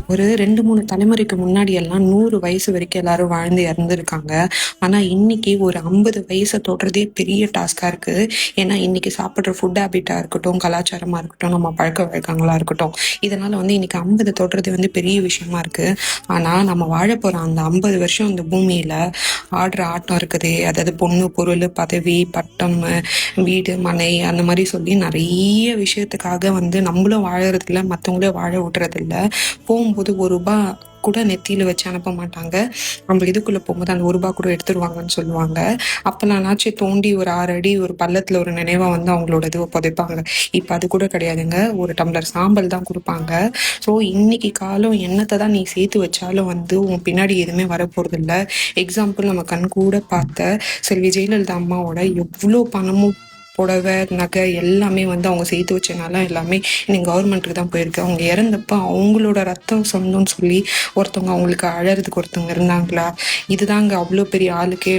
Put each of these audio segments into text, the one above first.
ஒரு 2, 3 தலைமுறைக்கு முன்னாடி எல்லாம் 100 வயசு வரைக்கும் எல்லாரும் வாழ்ந்து இறந்துருக்காங்க. ஆனா, இன்னைக்கு ஒரு 50 வயச தொடுறதே பெரிய டாஸ்க்கா இருக்கு. ஏன்னா, இன்னைக்கு சாப்பிடுற ஃபுட் ஹேபிட்டா இருக்கட்டும், கலாச்சாரமா இருக்கட்டும், நம்ம பழக்கவழக்கங்களா இருக்கட்டும். இதனால இன்னைக்கு 50 தொடுறது பெரிய விஷயமா இருக்கு. ஆனா, நம்ம வாழப்போற அந்த 50 வருஷம் இந்த பூமியில ஆடுற ஆட்டம் இருக்குதே, அதாவது பொண்ணு, பொருள், பதவி, பட்டம், வீடு, மனை அந்த மாரி சொல்லி நெறைய விஷயத்துக்காக நம்மளும் வாழறதில்ல, மத்தவங்களையும் வாழ விடுறதில்ல. போகும்போது ரூ. 1 கூட நெத்தியில வச்சு அனுப்ப மாட்டாங்க. நம்ம இதுக்குள்ள போகும்போது அந்த ரூ. 1 கூட எடுத்துருவாங்கன்னு சொல்லுவாங்க. அப்பனாச்சும் தோண்டி ஒரு 6 அடி ஒரு பள்ளத்துல ஒரு நினைவா அவங்களோட இதுவ புதைப்பாங்க. இப்ப அது கூட கிடையாதுங்க. ஒரு டம்ளர் சாம்பல் தான் குடுப்பாங்க. ஸோ இன்னைக்கு காலம் என்னத்த தான் நீ சேர்த்து வச்சாலும் உன் பின்னாடி எதுவுமே வரப்போறதில்ல. எக்ஸாம்பிள் நம்ம கண்கூட பார்த்த செல்வி ஜெயலலிதா அம்மாவோட எவ்ளோ பணமும் புடவை, நகை எல்லாமே அவங்க சேர்த்து வச்சனால எல்லாமே இன்னைக்கு கவர்மெண்ட்டுக்கு தான் போயிருக்கு. அவங்க இறந்தப்ப அவங்களோட ரத்தம் சொந்தம்னு சொல்லி ஒருத்தவங்க அவங்களுக்கு அழறதுக்கு ஒருத்தவங்க இருந்தாங்களா? இதுதாங்க அவ்வளோ பெரிய ஆளுக்கே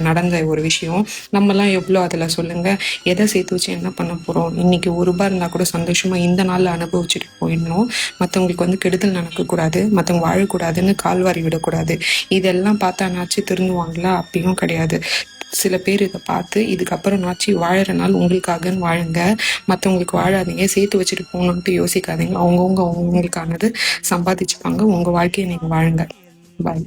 நடந்த ஒரு விஷயம். நம்மலாம் எவ்வளோ அதில் சொல்லுங்க. எதை சேர்த்து வச்சு என்ன பண்ண போகிறோம்? இன்னைக்கு ரூ. 1 இருந்தால் கூட சந்தோஷமா இந்த நாளில் அனுபவிச்சுட்டு போயிடணும். மற்றவங்களுக்கு கெடுதல் நடக்கக்கூடாது, மற்றவங்க வாழக்கூடாதுன்னு கால்வாரி விடக்கூடாது. இதெல்லாம் பார்த்தானாச்சு திருந்துவாங்களா? அப்பயும் கிடையாது. சில பேர் இதை பார்த்து இதுக்கப்புறம்னாச்சு வாழற நாள் உங்களுக்காகன்னு வாழுங்க. மற்றவங்களுக்கு வாழாதீங்க, சேர்த்து வச்சுட்டு போகணுன்ட்டு யோசிக்காதீங்க. அவங்கவுங்களுக்கானது சம்பாதிச்சுப்பாங்க. உங்கள் வாழ்க்கையை நீங்கள் வாழுங்க. பாய்.